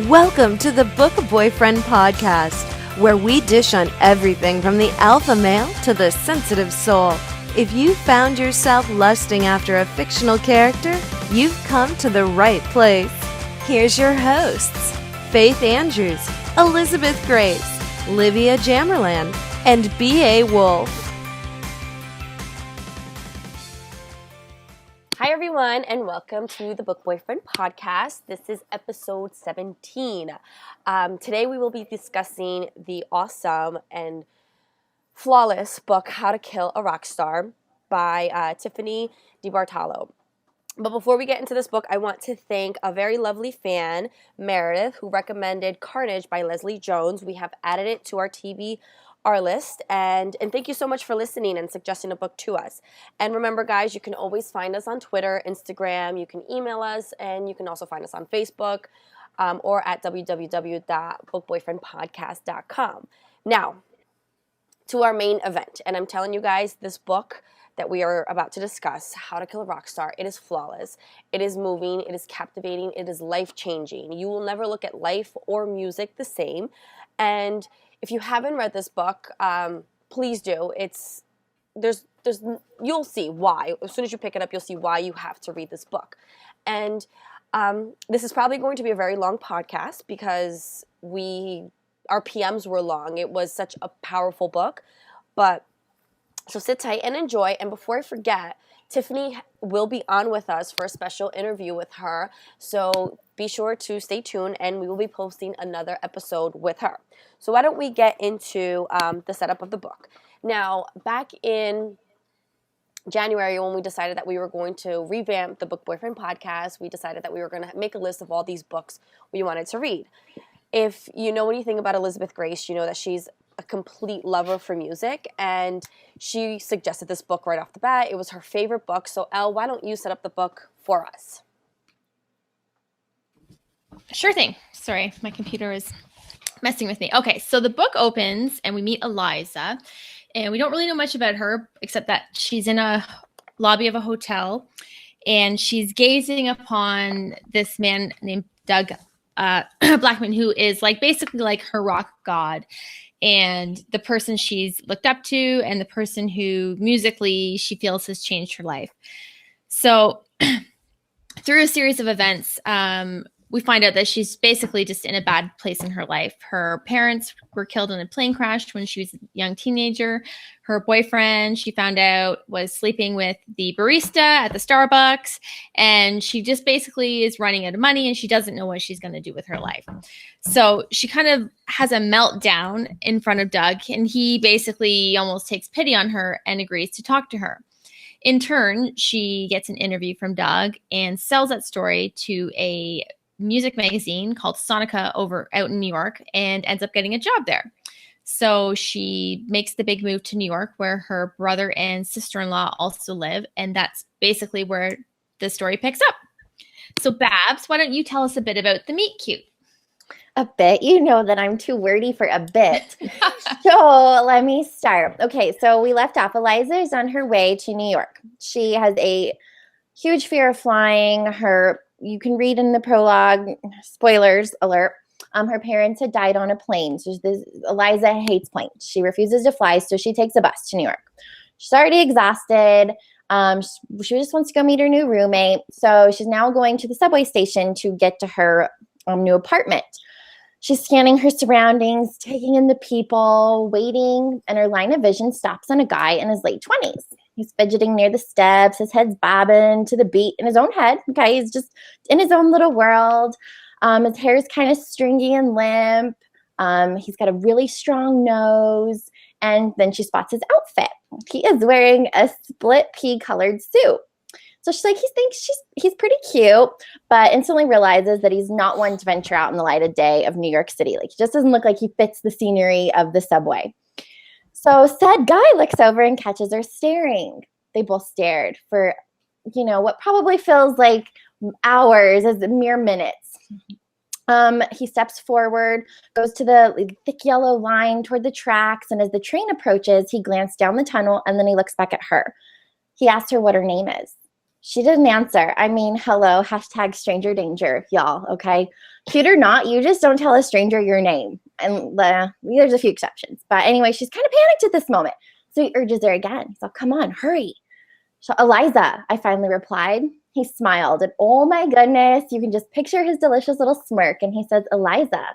Welcome to the Book Boyfriend podcast, where we dish on everything from the alpha male to the sensitive soul. If you found yourself lusting after a fictional character, you've come to the right place. Here's your hosts, Faith Andrews, Elizabeth Grace, Livia Jamerlan, and B.A. Wolf. Hi, everyone, and welcome to the Book Boyfriend podcast. This is episode 17. Today, we will be discussing the awesome and flawless book, How to Kill a Rock Star by Tiffanie DeBartolo. But before we get into this book, I want to thank a very lovely fan, Meredith, who recommended Carnage by Leslie Jones. We have added it to our list, and thank you so much for listening and suggesting a book to us. And remember, guys, you can always find us on Twitter, Instagram, you can email us, and you can also find us on Facebook or at www.bookboyfriendpodcast.com. Now, to our main event, and I'm telling you guys, this book that we are about to discuss, How to Kill a Rock Star, it is flawless, it is moving, it is captivating, it is life-changing. You will never look at life or music the same, and if you haven't read this book, please do. You'll see why. As soon as you pick it up, you'll see why you have to read this book. And this is probably going to be a very long podcast because our PMs were long. It was such a powerful book. So sit tight and enjoy. And before I forget, Tiffanie will be on with us for a special interview with her. So be sure to stay tuned, and we will be posting another episode with her. So why don't we get into the setup of the book. Now, back in January, when we decided that we were going to revamp the Book Boyfriend podcast, we decided that we were going to make a list of all these books we wanted to read. If you know anything about Elizabeth Grace, you know that she's a complete lover for music, and she suggested this book right off the bat. It was her favorite book. So, Elle, why don't you set up the book for us? Sure thing. Sorry, my computer is messing with me. Okay, so the book opens and we meet Eliza, and we don't really know much about her except that she's in a lobby of a hotel, and she's gazing upon this man named Doug Blackman, who is basically like her rock god, and the person she's looked up to, and the person who musically she feels has changed her life. So through a series of events, we find out that she's basically just in a bad place in her life. Her parents were killed in a plane crash when she was a young teenager. Her boyfriend, she found out, was sleeping with the barista at the Starbucks. And she just basically is running out of money, and she doesn't know what she's going to do with her life. So she kind of has a meltdown in front of Doug, and he basically almost takes pity on her and agrees to talk to her. In turn, she gets an interview from Doug and sells that story to a music magazine called Sonica out in New York, and ends up getting a job there. So she makes the big move to New York, where her brother and sister-in-law also live, and that's basically where the story picks up. So Babs, why don't you tell us a bit about the meet cute? A bit? You know that I'm too wordy for a bit. So let me start. Okay, so we left off. Eliza is on her way to New York. She has a huge fear of flying. You can read in the prologue, spoilers alert, her parents had died on a plane. So Eliza hates planes. She refuses to fly, so she takes a bus to New York. She's already exhausted. She just wants to go meet her new roommate. So she's now going to the subway station to get to her new apartment. She's scanning her surroundings, taking in the people, waiting, and her line of vision stops on a guy in his late 20s. He's fidgeting near the steps, his head's bobbing to the beat in his own head. Okay, he's just in his own little world. His hair is kind of stringy and limp. He's got a really strong nose. And then she spots his outfit. He is wearing a split pea colored suit. So she's like, he thinks he's pretty cute, but instantly realizes that he's not one to venture out in the light of day of New York City. He just doesn't look like he fits the scenery of the subway. So said guy looks over and catches her staring. They both stared for, what probably feels like hours as mere minutes. He steps forward, goes to the thick yellow line toward the tracks, and as the train approaches, he glanced down the tunnel, and then he looks back at her. He asks her what her name is. She didn't answer. I mean, hello, hashtag stranger danger, y'all, okay? Cute or not, you just don't tell a stranger your name. And there's a few exceptions. But anyway, she's kind of panicked at this moment. So he urges her again. So come on, hurry. So, Eliza, I finally replied. He smiled. And oh my goodness, you can just picture his delicious little smirk. And he says, Eliza.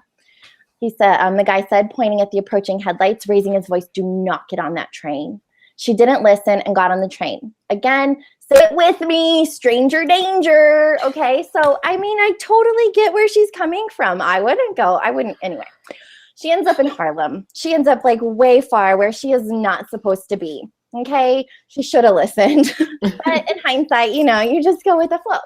He said, the guy said, pointing at the approaching headlights, raising his voice, do not get on that train. She didn't listen and got on the train. Again, sit with me, stranger danger. Okay, so I mean, I totally get where she's coming from. I wouldn't. Anyway, she ends up in Harlem. She ends up like way far where she is not supposed to be. Okay, she should have listened. But in hindsight, you just go with the flow.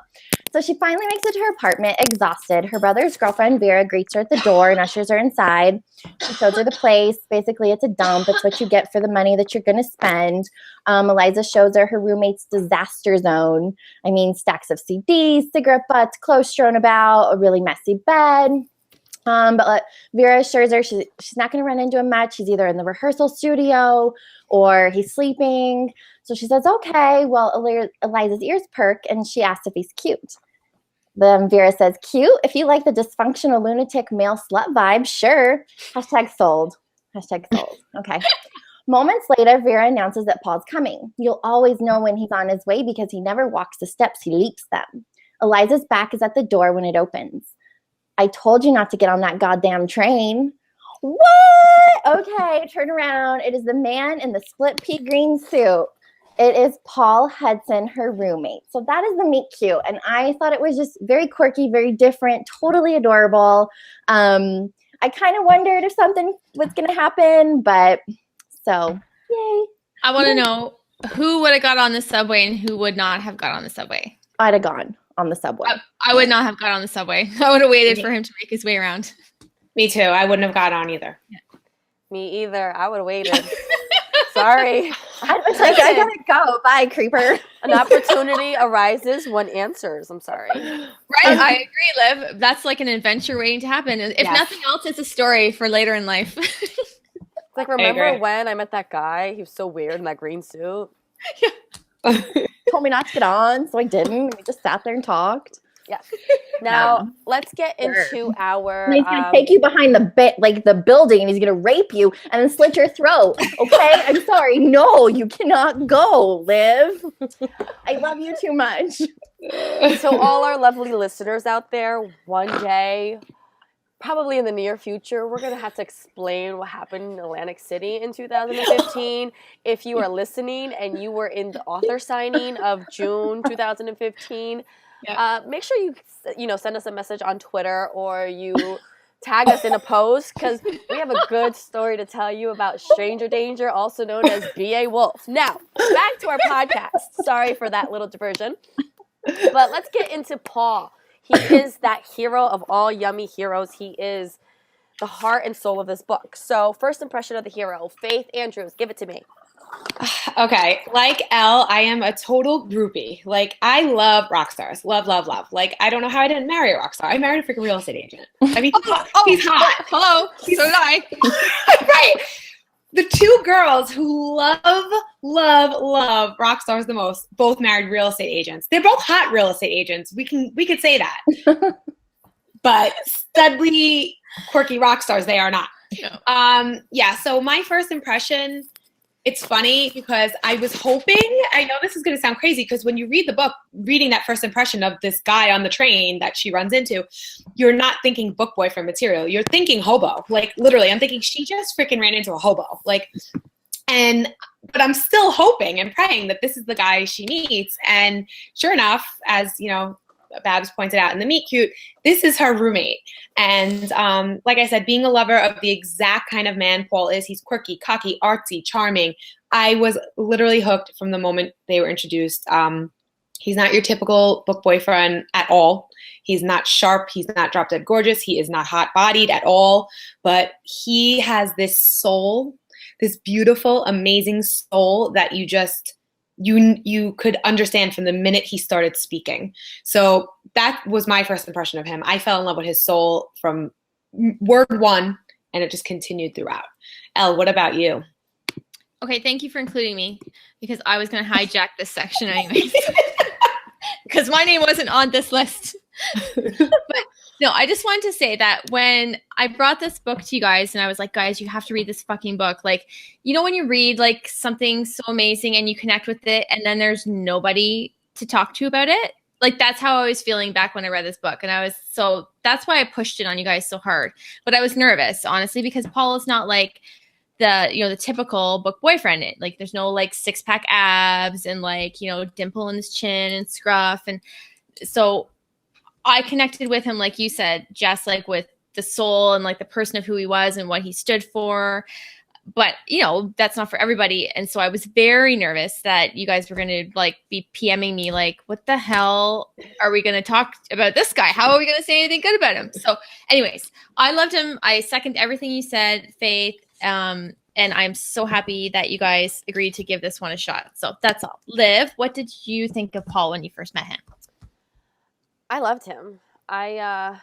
So she finally makes it to her apartment, exhausted. Her brother's girlfriend, Vera, greets her at the door and ushers her inside. She shows her the place. Basically, it's a dump. It's what you get for the money that you're going to spend. Eliza shows her roommate's disaster zone. I mean, stacks of CDs, cigarette butts, clothes strewn about, a really messy bed. But Vera assures her she's not going to run into him much. He's either in the rehearsal studio or he's sleeping. So she says, okay, well, Eliza's ears perk, and she asks if he's cute. Then Vera says, cute? If you like the dysfunctional lunatic male slut vibe, sure. Hashtag sold. Hashtag sold. Okay. Moments later, Vera announces that Paul's coming. You'll always know when he's on his way because he never walks the steps, he leaps them. Eliza's back is at the door when it opens. I told you not to get on that goddamn train. What? Okay, turn around. It is the man in the split pea green suit. It is Paul Hudson, her roommate. So that is the meet cute. And I thought it was just very quirky, very different, totally adorable. I kind of wondered if something was going to happen, but so yay. I want to know who would have got on the subway and who would not have got on the subway. I'd have gone on the subway. I would not have got on the subway. I would have waited for him to make his way around. Me too. I wouldn't have got on either. Yeah. Me either. I would have waited. Sorry. I was like, I gotta go. Bye, creeper. An opportunity arises when answers. I'm sorry. Right? I agree, Liv. That's like an adventure waiting to happen. If nothing else, it's a story for later in life. Like, remember when I met that guy? He was so weird in that green suit. Yeah. Told me not to get on, so I didn't. We just sat there and talked. Yeah. Now, let's get into our... And he's going to take you behind the building, and he's going to rape you and then slit your throat. Okay? I'm sorry. No, you cannot go, Liv. I love you too much. So all our lovely listeners out there, one day, probably in the near future, we're going to have to explain what happened in Atlantic City in 2015. If you are listening and you were in the author signing of June 2015... make sure you send us a message on Twitter or you tag us in a post because we have a good story to tell you about Stranger Danger, also known as B.A. Wolf. Now, back to our podcast. Sorry for that little diversion. But let's get into Paul. He is that hero of all yummy heroes. He is the heart and soul of this book. So, first impression of the hero, Faith Andrews, give it to me. Okay, like Elle, I am a total groupie. Like, I love rock stars. Love, love, love. Like, I don't know how I didn't marry a rock star. I married a freaking real estate agent. I mean, he's hot. Hello. So did I. Right. The two girls who love rock stars the most, both married real estate agents. They're both hot real estate agents. We could say that. But studly, quirky rock stars, they are not. No. So my first impression, it's funny because I was hoping, I know this is going to sound crazy because when you read the book, reading that first impression of this guy on the train that she runs into, you're not thinking book boyfriend material. You're thinking hobo. Like, literally, I'm thinking she just freaking ran into a hobo. Like, but I'm still hoping and praying that this is the guy she meets. And sure enough, as, Babs pointed out in the meet cute, this is her roommate. And like I said, being a lover of the exact kind of man Paul is, he's quirky, cocky, artsy, charming. I was literally hooked from the moment they were introduced. He's not your typical book boyfriend at all. He's not sharp. He's not drop dead gorgeous. He is not hot bodied at all. But he has this soul, this beautiful, amazing soul that you just... You could understand from the minute he started speaking. So that was my first impression of him. I fell in love with his soul from word one, and it just continued throughout. Elle, what about you? Okay, thank you for including me because I was going to hijack this section anyways. because my name wasn't on this list. But no, I just wanted to say that when I brought this book to you guys and I was like, guys, you have to read this fucking book. Like, you know, when you read like something so amazing and you connect with it and then there's nobody to talk to about it. Like, that's how I was feeling back when I read this book. And that's why I pushed it on you guys so hard. But I was nervous, honestly, because Paul is not like the typical book boyfriend. Like, there's no like 6-pack abs and like, you know, dimple in his chin and scruff. And so I connected with him, like you said, just like with the soul and like the person of who he was and what he stood for. But, you know, that's not for everybody. And so I was very nervous that you guys were going to like be PMing me like, what the hell are we going to talk about this guy? How are we going to say anything good about him? So anyways, I loved him. I second everything you said, Faith. And I'm so happy that you guys agreed to give this one a shot. So that's all. Liv, what did you think of Paul when you first met him? I loved him. I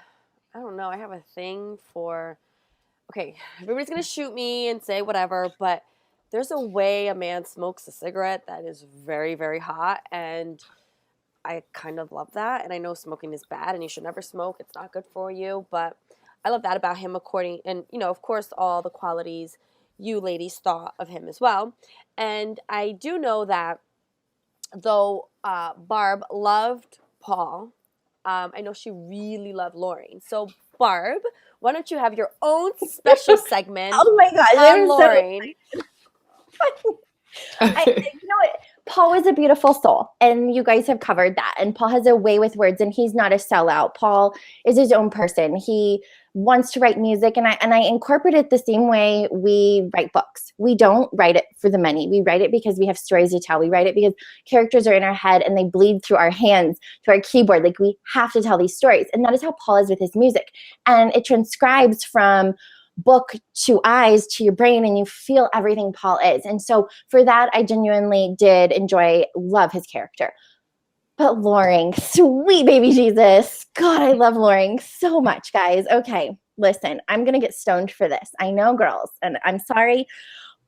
don't know. I have a thing for, okay, everybody's going to shoot me and say whatever, but there's a way a man smokes a cigarette that is very, very hot, and I kind of love that. And I know smoking is bad, and you should never smoke. It's not good for you, but I love that about him and, you know, of course, all the qualities you ladies thought of him as well. And I do know that though Barb loved Paul, I know she really loved Lauren. So, Barb, why don't you have your own special segment Oh my God, on Lauren? You know what? Paul is a beautiful soul, and you guys have covered that. And Paul has a way with words, and he's not a sellout. Paul is his own person. He wants to write music, and I incorporate it the same way we write books. We don't write it for the money. We write it because we have stories to tell. We write it because characters are in our head and they bleed through our hands to our keyboard. Like, we have to tell these stories, and that is how Paul is with his music. And it transcribes from book to eyes to your brain, and you feel everything Paul is. And so for that, I genuinely did love his character. But Lauren, sweet baby Jesus. God, I love Lauren so much, guys. Okay, listen, I'm going to get stoned for this. I know, girls, and I'm sorry,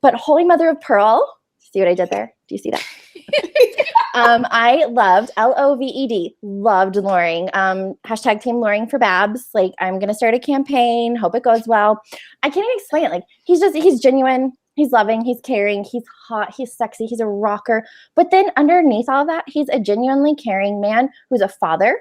but Holy Mother of Pearl, see what I did there? Do you see that? I loved LOVED, loved Lauren. Hashtag Team Lauren for Babs. Like, I'm going to start a campaign. Hope it goes well. I can't even explain it. Like, he's genuine. He's loving. He's caring. He's hot. He's sexy. He's a rocker. But then underneath all that, he's a genuinely caring man who's a father.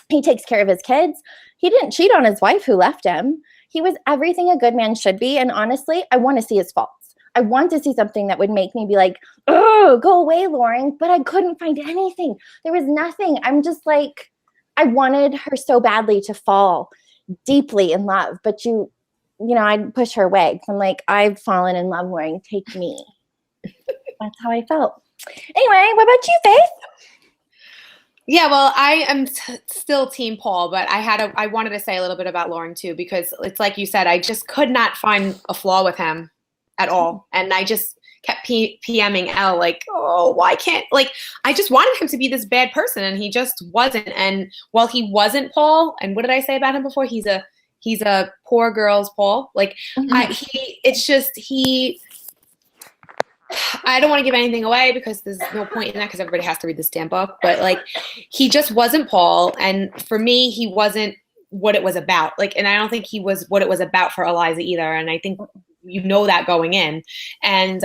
He takes care of his kids. He didn't cheat on his wife who left him. He was everything a good man should be. And honestly, I want to see his faults. I want to see something that would make me be like, oh, go away, Lauren. But I couldn't find anything. There was nothing. I'm just like, I wanted her so badly to fall deeply in love. But you know, I'd push her away. I'm like, I've fallen in love, Lauren. Take me. That's how I felt. Anyway, what about you, Faith? Yeah, well, I am still Team Paul, but I wanted to say a little bit about Lauren too, because it's like you said, I just could not find a flaw with him at all. And I just kept PMing Elle like, oh, why can't, like, I just wanted him to be this bad person, and he just wasn't. And while he wasn't Paul, and what did I say about him before? He's a poor girl's Paul. Like, I don't want to give anything away because there's no point in that, because everybody has to read this damn book. But like, he just wasn't Paul. And for me, he wasn't what it was about. Like, and I don't think he was what it was about for Eliza either. And I think you know that going in. And,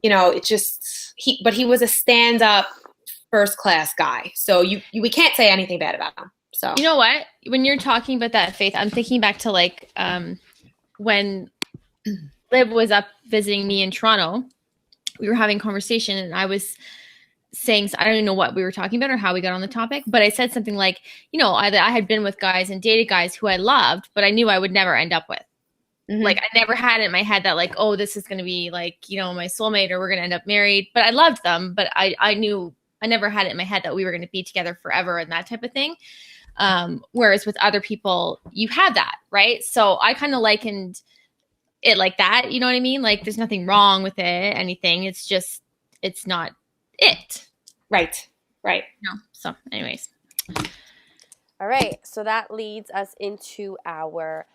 you know, it just, but he was a stand-up first class guy. So we can't say anything bad about him. So, you know what? When you're talking about that, Faith, I'm thinking back to like when Liv was up visiting me in Toronto. We were having a conversation, and I was saying, I don't even know what we were talking about or how we got on the topic, but I said something like, you know, I had been with guys and dated guys who I loved, but I knew I would never end up with. Mm-hmm. Like, I never had it in my head that like, oh, this is going to be like, you know, my soulmate, or we're going to end up married. But I loved them, but I knew, I never had it in my head that we were going to be together forever and that type of thing. Whereas with other people, you have that, right? So I kind of likened it like that. You know what I mean? Like, there's nothing wrong with it, anything. It's just, it's not it. Right. No. So anyways. All right. So that leads us into our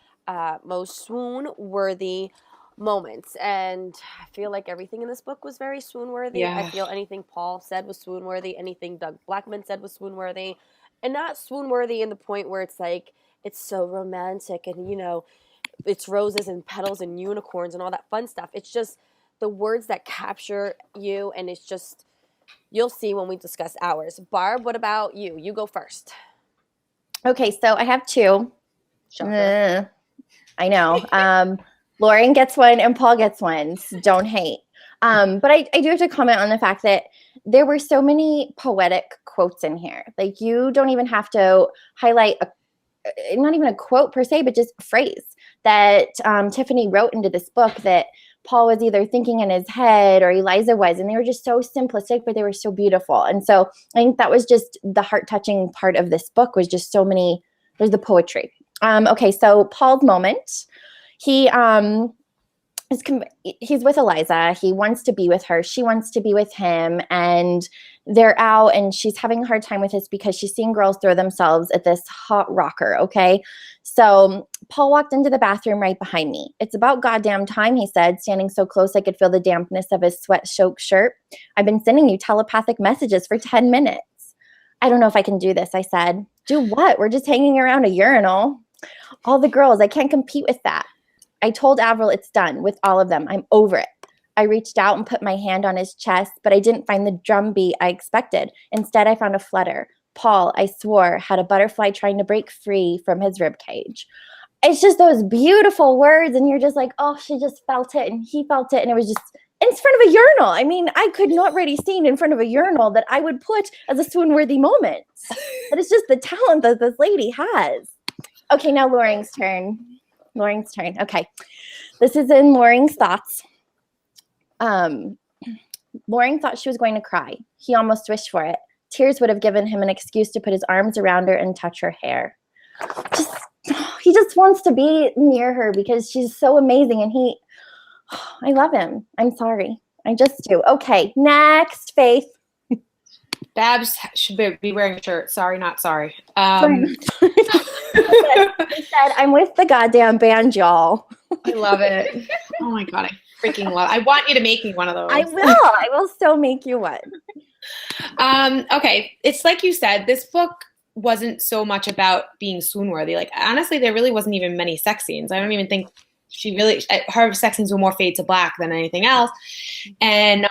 most swoon-worthy moments, and I feel like everything in this book was very swoon-worthy. Yeah. I feel anything Paul said was swoon-worthy, anything Doug Blackman said was swoon-worthy, and not swoon-worthy in the point where it's like, it's so romantic and, you know, it's roses and petals and unicorns and all that fun stuff. It's just the words that capture you, and it's just, you'll see when we discuss ours. Barb, what about you? You go first. Okay, so I have two. Shocker. I know. Lauren gets one and Paul gets one. So don't hate. But I do have to comment on the fact that there were so many poetic quotes in here. Like, you don't even have to highlight not even a quote per se, but just a phrase that Tiffanie wrote into this book that Paul was either thinking in his head or Eliza was. And they were just so simplistic, but they were so beautiful. And so I think that was just the heart-touching part of this book, was just so many, there's the poetry. Okay, so Paul's moment. He's with Eliza. He wants to be with her. She wants to be with him. And they're out, and she's having a hard time with this because she's seeing girls throw themselves at this hot rocker, okay? So Paul walked into the bathroom right behind me. It's about goddamn time, he said, standing so close I could feel the dampness of his sweat-soaked shirt. I've been sending you telepathic messages for 10 minutes. I don't know if I can do this, I said. Do what? We're just hanging around a urinal. All the girls, I can't compete with that. I told Avril it's done with all of them. I'm over it. I reached out and put my hand on his chest, but I didn't find the drum beat I expected. Instead, I found a flutter. Paul, I swore, had a butterfly trying to break free from his rib cage. It's just those beautiful words, and you're just like, oh, she just felt it, and he felt it, and it was just in front of a urinal. I mean, I could not write a scene in front of a urinal that I would put as a swoon-worthy moment. But it's just the talent that this lady has. Okay, now Lauren's turn. Okay. This is in Lauren's thoughts. Lauren thought she was going to cry. He almost wished for it. Tears would have given him an excuse to put his arms around her and touch her hair. He just wants to be near her because she's so amazing, and I love him. I'm sorry. I just do. Okay, next, Faith. Babs should be wearing a shirt. Sorry, not sorry. He said, I'm with the goddamn band, y'all. I love it. Oh my God, I freaking love it. I want you to make me one of those. I will still make you one. Okay, it's like you said, this book wasn't so much about being swoon-worthy. Like, honestly, there really wasn't even many sex scenes. I don't even think her sex scenes were more fade to black than anything else. And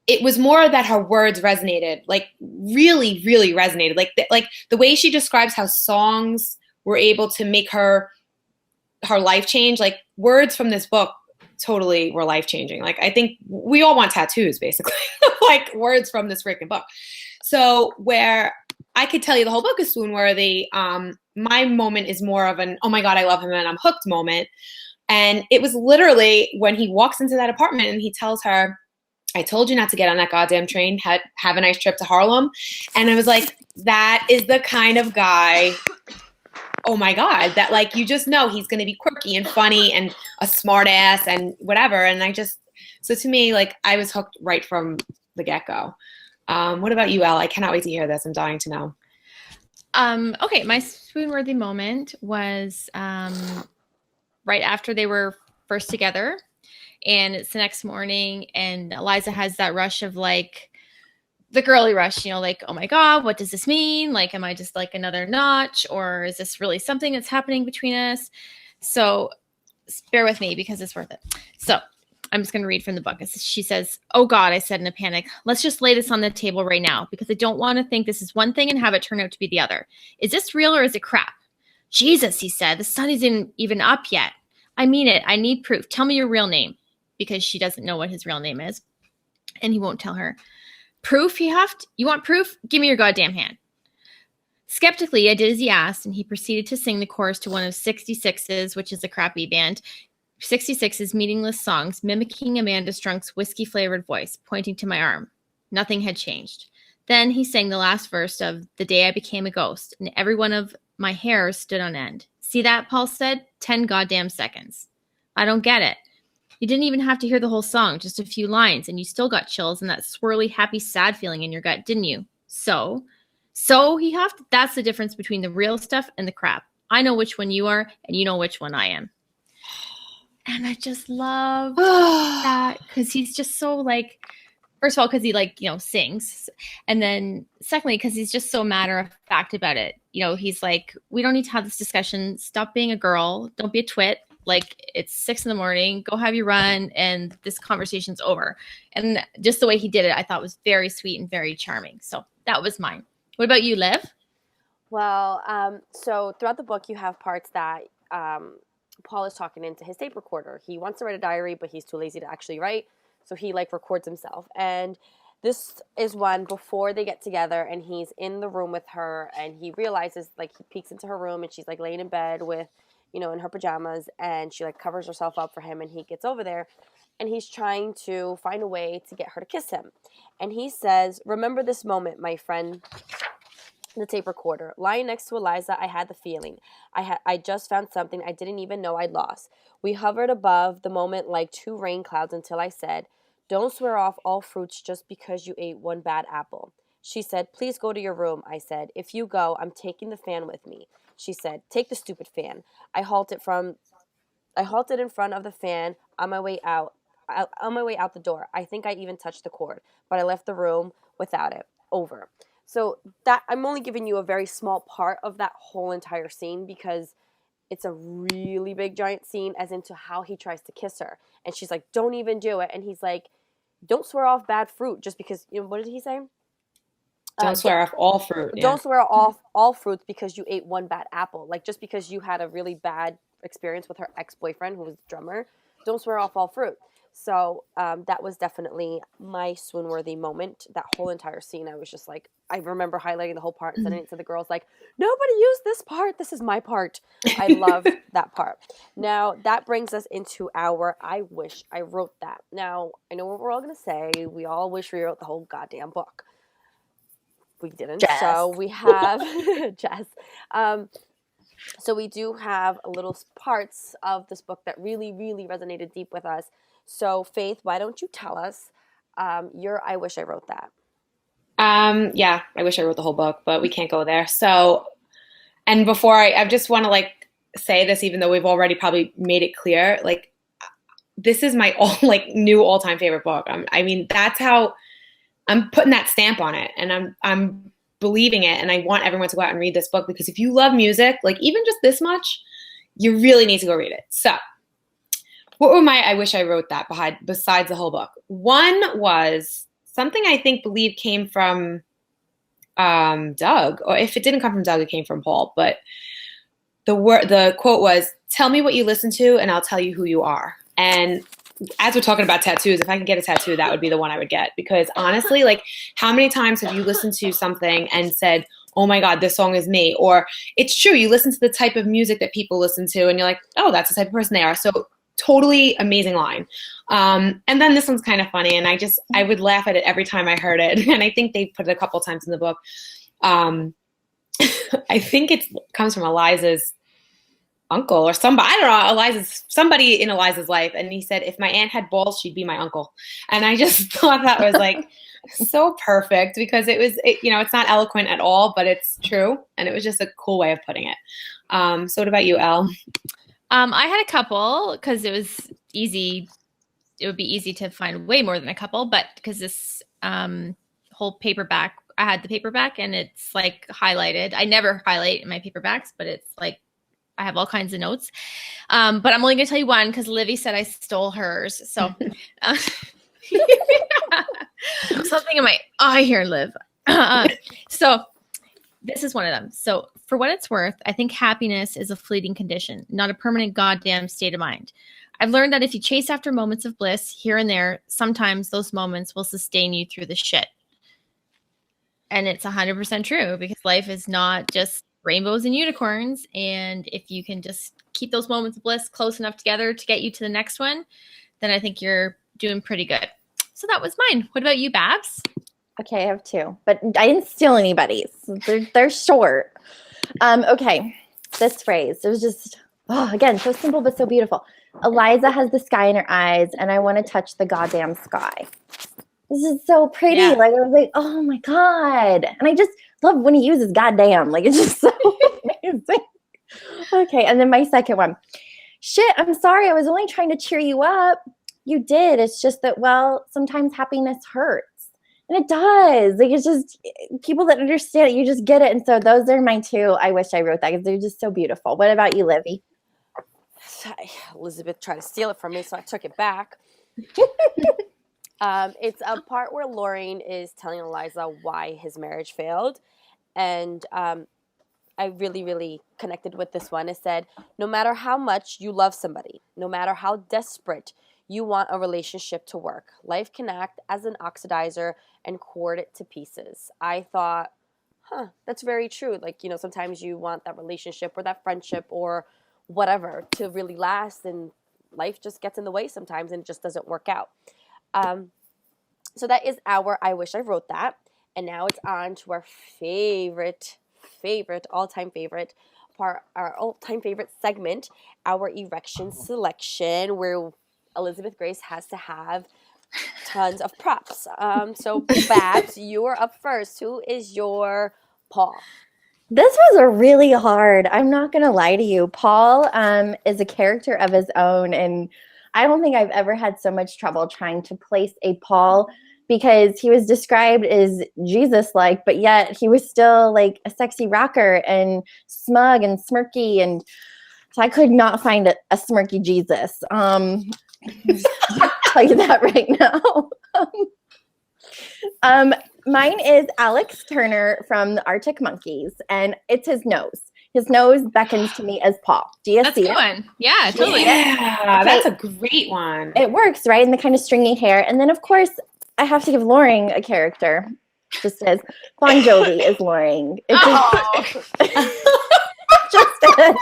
it was more that her words resonated, like really, really resonated. Like the way she describes how songs were able to make her life change. Like, words from this book totally were life changing. Like, I think we all want tattoos, basically, like words from this freaking book. So where I could tell you the whole book is swoon worthy, my moment is more of an, oh my God, I love him and I'm hooked moment. And it was literally when he walks into that apartment and he tells her, I told you not to get on that goddamn train. Have a nice trip to Harlem. And I was like, that is the kind of guy, oh my God, that like, you just know he's going to be quirky and funny and a smart ass and whatever. And so to me, like, I was hooked right from the get-go. What about you, Elle? I cannot wait to hear this. I'm dying to know. Okay, my swoon-worthy moment was right after they were first together. And it's the next morning, and Eliza has that rush of like the girly rush, like, oh my God, what does this mean? Like, am I just like another notch, or is this really something that's happening between us? So bear with me because it's worth it. So I'm just going to read from the book. She says, oh God, I said in a panic, let's just lay this on the table right now because I don't want to think this is one thing and have it turn out to be the other. Is this real or is it crap? Jesus, he said, the sun isn't even up yet. I mean it. I need proof. Tell me your real name. Because she doesn't know what his real name is. And he won't tell her. Proof, you want proof? Give me your goddamn hand. Skeptically, I did as he asked, and he proceeded to sing the chorus to one of 66's, which is a crappy band, 66's meaningless songs, mimicking Amanda Strunk's whiskey-flavored voice, pointing to my arm. Nothing had changed. Then he sang the last verse of The Day I Became a Ghost, and every one of my hairs stood on end. See that, Paul said? 10 goddamn seconds. I don't get it. You didn't even have to hear the whole song, just a few lines, and you still got chills and that swirly, happy, sad feeling in your gut, didn't you? So he huffed, that's the difference between the real stuff and the crap. I know which one you are, and you know which one I am. And I just love that because he's just so like, first of all, because he like, sings. And then secondly, because he's just so matter of fact about it. He's like, we don't need to have this discussion. Stop being a girl. Don't be a twit. Like, it's 6 a.m. Go have your run. And this conversation's over. And just the way he did it, I thought was very sweet and very charming. So that was mine. What about you, Liv? Well, so throughout the book, you have parts that Paul is talking into his tape recorder. He wants to write a diary, but he's too lazy to actually write. So he like records himself. And this is one before they get together and he's in the room with her and he realizes, like, he peeks into her room and she's like laying in bed with, in her pajamas, and she like covers herself up for him, and he gets over there and he's trying to find a way to get her to kiss him. And he says, "Remember this moment, my friend." The tape recorder. Lying next to Eliza, I had the feeling. I just found something I didn't even know I'd lost. We hovered above the moment like 2 rain clouds until I said, "Don't swear off all fruits just because you ate one bad apple." She said, "Please go to your room," I said. "If you go, I'm taking the fan with me." She said, "Take the stupid fan." I halted in front of the fan on my way out the door. I think I even touched the cord, but I left the room without it. Over. So that I'm only giving you a very small part of that whole entire scene because it's a really big giant scene as into how he tries to kiss her. And she's like, "Don't even do it." And he's like, "Don't swear off bad fruit just because," what did he say? Don't swear off all fruit. Don't swear off all fruits because you ate one bad apple. Like, just because you had a really bad experience with her ex-boyfriend who was a drummer, don't swear off all fruit. So that was definitely my swoon-worthy moment. That whole entire scene, I was just like, I remember highlighting the whole part and sending it to the girls like, "Nobody used this part. This is my part." I love that part. Now, that brings us into our I wish I wrote that. Now, I know what we're all going to say. We all wish we wrote the whole goddamn book. We didn't. Jess. So we have Jess. So we do have little parts of this book that really, really resonated deep with us. So Faith, why don't you tell us your I wish I wrote that? Yeah, I wish I wrote the whole book, but we can't go there. So, and before I just want to like say this, even though we've already probably made it clear, like this is my new all-time favorite book. I mean, that's how I'm putting that stamp on it, and I'm believing it, and I want everyone to go out and read this book because if you love music, like even just this much, you really need to go read it. So, what were my I wish I wrote that besides the whole book? One was something I believe came from Doug, or if it didn't come from Doug, it came from Paul. But the quote was, "Tell me what you listen to, and I'll tell you who you are." And as we're talking about tattoos, if I could get a tattoo, that would be the one I would get. Because honestly, like, how many times have you listened to something and said, "Oh my God, this song is me"? Or it's true, you listen to the type of music that people listen to, and you're like, "Oh, that's the type of person they are." So totally amazing line. And then this one's kind of funny, and I would laugh at it every time I heard it. And I think they put it a couple times in the book. I think it comes from Eliza's uncle or somebody, I don't know, somebody in Eliza's life. And he said, "If my aunt had balls, she'd be my uncle." And I just thought that was like so perfect because it's not eloquent at all, but it's true. And it was just a cool way of putting it. So what about you, Elle? I had a couple because it was easy. It would be easy to find way more than a couple, but because this whole paperback, I had the paperback and it's like highlighted. I never highlight in my paperbacks, but it's like I have all kinds of notes. But I'm only going to tell you one because Livy said I stole hers. So something in my eye here, Liv. So this is one of them. So for what it's worth, I think happiness is a fleeting condition, not a permanent goddamn state of mind. I've learned that if you chase after moments of bliss here and there, sometimes those moments will sustain you through the shit. And it's 100% true because life is not just rainbows and unicorns. And if you can just keep those moments of bliss close enough together to get you to the next one, then I think you're doing pretty good. So that was mine. What about you, Babs? Okay, I have two, but I didn't steal anybody's. They're short. Okay, this phrase, it was just, again, so simple but so beautiful. Eliza has the sky in her eyes, and I want to touch the goddamn sky. This is so pretty. Yeah. Like, I was like, oh my God. And I just love when he uses goddamn. Like, it's just so amazing. Okay, and then my second one. shit, I'm sorry. I was only trying to cheer you up. You did. It's just that, well, sometimes happiness hurts. And it does. Like, it's just people that understand it, you just get it. And so those are my two. I wish I wrote that because they're just so beautiful. What about you, Livy? Elizabeth tried to steal it from me, so I took it back. It's a part where Loring is telling Eliza why his marriage failed. And I really, really connected with this one. It said, no matter how much you love somebody, no matter how desperate you want a relationship to work, life can act as an oxidizer and cord it to pieces. I thought, that's very true. Like, sometimes you want that relationship or that friendship or whatever to really last, and life just gets in the way sometimes and it just doesn't work out. So that is our I Wish I Wrote That. And now it's on to our all-time favorite part, our all-time favorite segment, our erection selection, where Elizabeth Grace has to have tons of props. So Babs, you are up first. Who is your Paul? This was a really hard, I'm not going to lie to you. Paul is a character of his own, and I don't think I've ever had so much trouble trying to place a Paul, because he was described as Jesus-like, but yet he was still like a sexy rocker and smug and smirky, and so I could not find a smirky Jesus. I'll tell you that right now. Mine is Alex Turner from the Arctic Monkeys, and it's his nose. His nose beckons to me as Paul. Do you see it? That's a good one. Yeah, totally. Yeah, Okay. that's a great one. It works, right? And the kind of stringy hair. And then, of course, I have to give Loring a character. Just as Bon Jovi is Loring. It just is.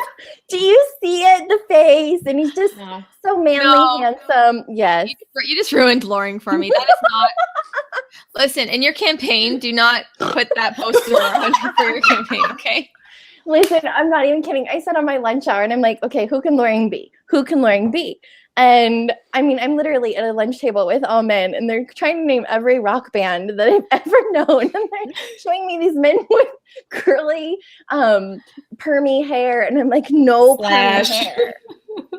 Do you see it? The face. And he's just so manly, handsome. Yes. You just ruined Loring for me. That is not. Listen, in your campaign, do not put that poster on for your campaign, okay? Listen, I'm not even kidding. I said on my lunch hour, and I'm like, okay, who can Loring be? Who can Loring be? And I mean, I'm literally at a lunch table with all men, and they're trying to name every rock band that I've ever known. And they're showing me these men with curly, permy hair. And I'm like, no permy hair.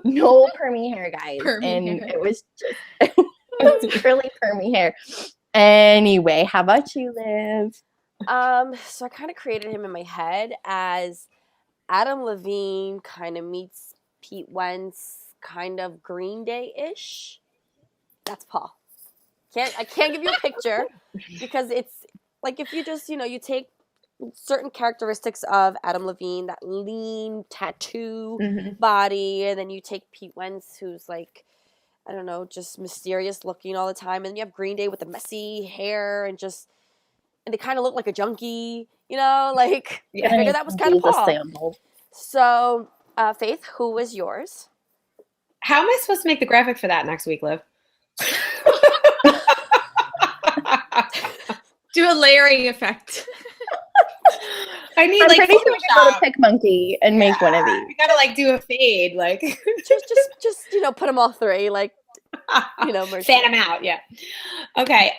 No permy hair, guys. It was just curly, permy hair. Anyway, how about you, Liv? So I kind of created him in my head as Adam Levine kind of meets Pete Wentz, kind of Green Day-ish. That's Paul. I can't give you a picture because it's like if you just, you take certain characteristics of Adam Levine, that lean tattoo body, and then you take Pete Wentz, who's like, I don't know, just mysterious looking all the time, and then you have Green Day with the messy hair and they kind of look like a junkie, like I figured that was kind of Paul. Sample. So, Faith, who was yours? How am I supposed to make the graphic for that next week, Liv? Do a layering effect. I need I'm like pretty sure we can go to Pick Monkey and make one of these. You gotta do a fade, like just put them all three, like fan them out, yeah. Okay.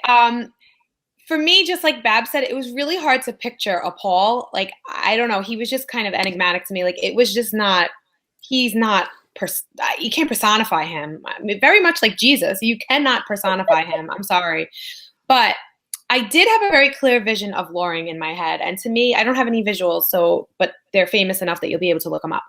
For me, just like Bab said, it was really hard to picture a Paul. Like, I don't know, he was just kind of enigmatic to me. Like, it was just not. He's not. You can't personify him. I mean, very much like Jesus, you cannot personify him. I'm sorry, but I did have a very clear vision of Loring in my head. And to me, I don't have any visuals, but they're famous enough that you'll be able to look them up.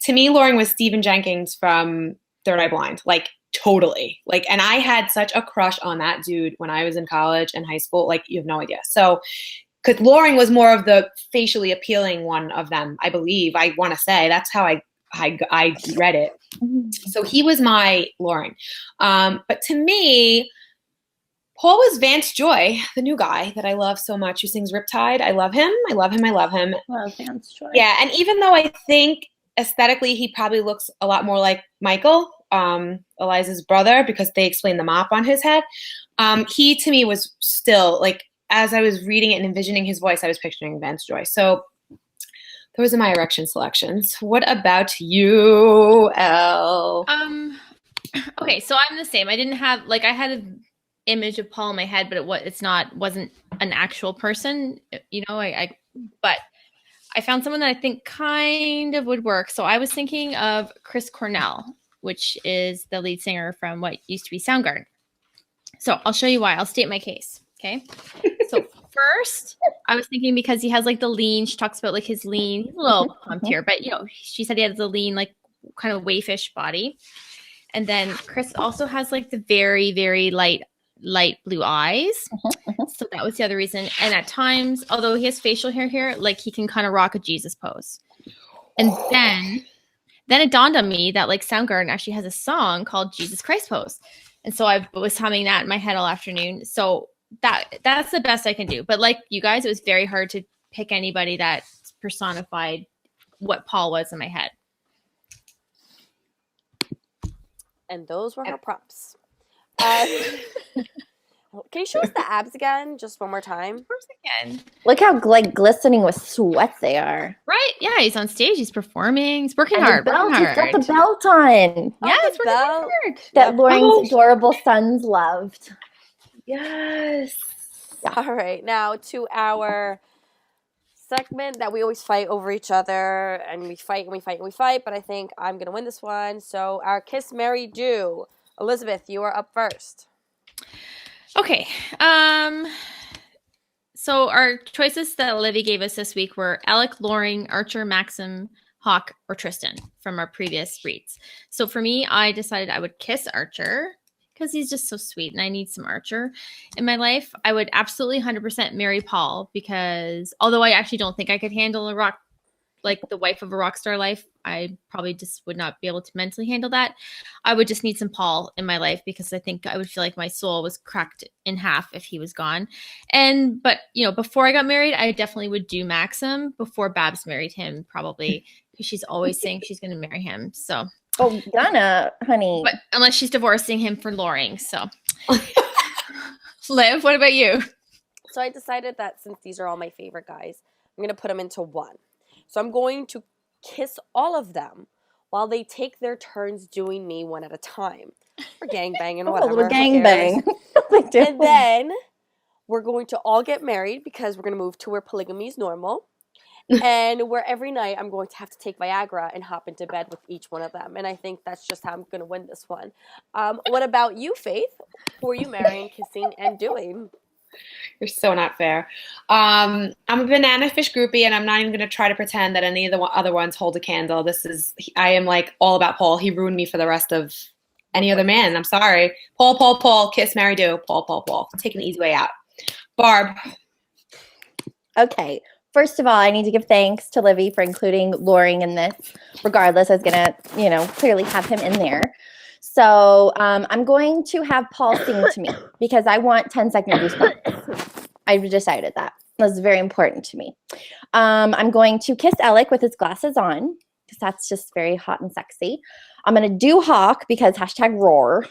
To me, Loring was Stephen Jenkins from Third Eye Blind, like totally. Like, and I had such a crush on that dude when I was in college and high school. Like, you have no idea. So, because Loring was more of the facially appealing one of them, I believe. I want to say that's how I read it. So he was my Loring. But to me, Paul was Vance Joy, the new guy that I love so much who sings Riptide. I love him. I love Vance Joy. Yeah, and even though I think aesthetically he probably looks a lot more like Michael, Eliza's brother, because they explain the mop on his head, he to me was still, like, as I was reading it and envisioning his voice, I was picturing Vance Joy. So those are my erection selections. What about you, Elle? Okay, so I'm the same. I didn't have, like, I had an image of Paul in my head, but wasn't an actual person, but I found someone that I think kind of would work. So I was thinking of Chris Cornell, which is the lead singer from what used to be Soundgarden. So I'll show you why. I'll state my case. Okay. So first, I was thinking because he has like the lean. She talks about like his lean. He's a little pumped here, but you know, she said he has the lean, like kind of waifish body. And then Chris also has like the very, very light blue eyes. So that was the other reason. And at times, although he has facial hair here, like he can kind of rock a Jesus pose. And then it dawned on me that like Soundgarden actually has a song called Jesus Christ Pose. And so I was humming that in my head all afternoon. So that's the best I can do. But like you guys, it was very hard to pick anybody that personified what Paul was in my head. And those were her prompts. Can you show us the abs again, just one more time? Of course I can. Look how like glistening with sweat they are. Right? Yeah, he's on stage. He's performing. He's working And hard. the belt, Working he's hard. got the belt on. Yeah, Oh, it's the working belt. hard. That Lauren's adorable sons loved. Yes. All right, now to our segment that we always fight over each other, and we fight and we fight and we fight, but I think I'm going to win this one. So our Kiss, Marry, Do. Elizabeth, you are up first. Okay. So our choices that Olivia gave us this week were Alec, Loring, Archer, Maxim, Hawk, or Tristan from our previous reads. So for me, I decided I would kiss Archer because he's just so sweet and I need some Archer in my life. I would absolutely 100% marry Paul because although I actually don't think I could handle the wife of a rock star life, I probably just would not be able to mentally handle that. I would just need some Paul in my life because I think I would feel like my soul was cracked in half if he was gone. But you know, before I got married, I definitely would do Maxim before Babs married him, probably because she's always saying she's going to marry him. So, Oh, gonna, honey. but unless she's divorcing him for Loring. So, Liv, what about you? So I decided that since these are all my favorite guys, I'm going to put them into one. So I'm going to kiss all of them while they take their turns doing me one at a time. Or gangbang and whatever. A little who gangbang. cares? And then we're going to all get married because we're going to move to where polygamy is normal. And where every night I'm going to have to take Viagra and hop into bed with each one of them. And I think that's just how I'm going to win this one. What about you, Faith? Who are you marrying, kissing, and doing? You're so not fair. I'm a Bananafish groupie, and I'm not even going to try to pretend that any of the other ones hold a candle. I am like all about Paul. He ruined me for the rest of any other man. I'm sorry. Paul, kiss, marry, do. Paul. Take an easy way out. Barb. Okay. First of all, I need to give thanks to Livy for including Loring in this. Regardless, I was going to, clearly have him in there. So I'm going to have Paul sing to me because I want 10-second goosebumps. I've decided that. That's very important to me. I'm going to kiss Alec with his glasses on because that's just very hot and sexy. I'm going to do Hawk because #roar,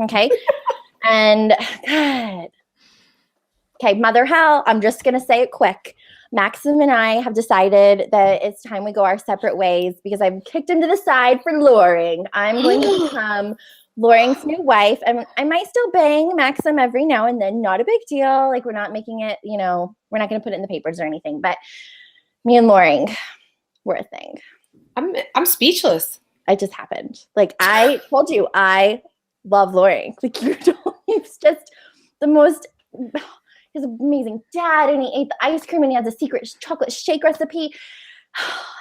Okay. And God. Okay, Mother Hell, I'm just going to say it quick. Maxim and I have decided that it's time we go our separate ways because I've kicked him to the side for Loring. I'm going to become Loring's new wife. And I might still bang Maxim every now and then. Not a big deal. Like, we're not making it, we're not going to put it in the papers or anything. But me and Loring, we're a thing. I'm speechless. It just happened. Like, I told you, I love Loring. Like, he's just the most... He's an amazing dad, and he ate the ice cream, and he has a secret chocolate shake recipe,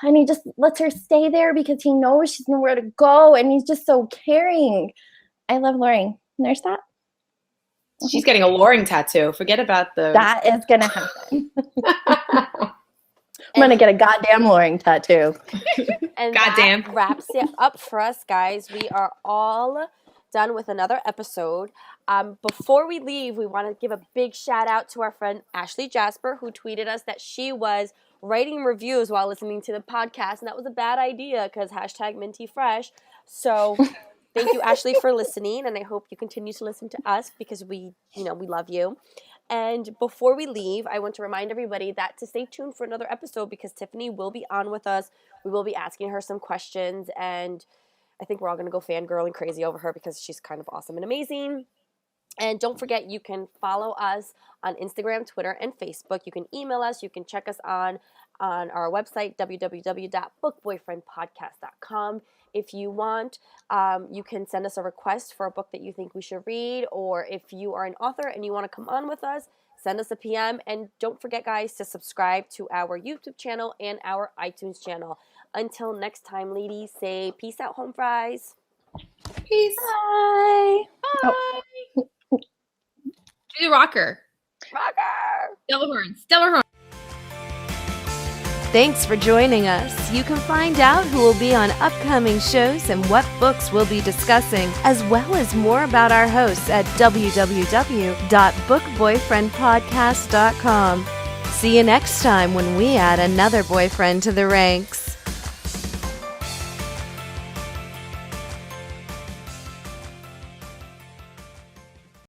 and he just lets her stay there because he knows she's nowhere to go, and he's just so caring. I love Loring. There's that. She's getting a Loring tattoo. Forget about the... That is going to happen. I'm going to get a goddamn Loring tattoo. And Goddamn. that wraps it up for us, guys. We are all done with another episode. Before we leave, we want to give a big shout out to our friend Ashley Jasper, who tweeted us that she was writing reviews while listening to the podcast, and that was a bad idea because #MintyFresh. So thank you, Ashley, for listening, and I hope you continue to listen to us because we love you. And before we leave, I want to remind everybody that to stay tuned for another episode because Tiffany will be on with us. We will be asking her some questions, and I think we're all going to go fangirling crazy over her because she's kind of awesome and amazing. And don't forget, you can follow us on Instagram, Twitter, and Facebook. You can email us. You can check us on our website, www.bookboyfriendpodcast.com. If you want, you can send us a request for a book that you think we should read, or if you are an author and you want to come on with us, send us a PM. And don't forget, guys, to subscribe to our YouTube channel and our iTunes channel. Until next time, ladies, say peace out, home fries. Peace. Bye. Bye. Do the rocker. Rocker! Devil horns. Devil horns. Thanks for joining us. You can find out who will be on upcoming shows and what books we'll be discussing, as well as more about our hosts at www.bookboyfriendpodcast.com. See you next time when we add another boyfriend to the ranks.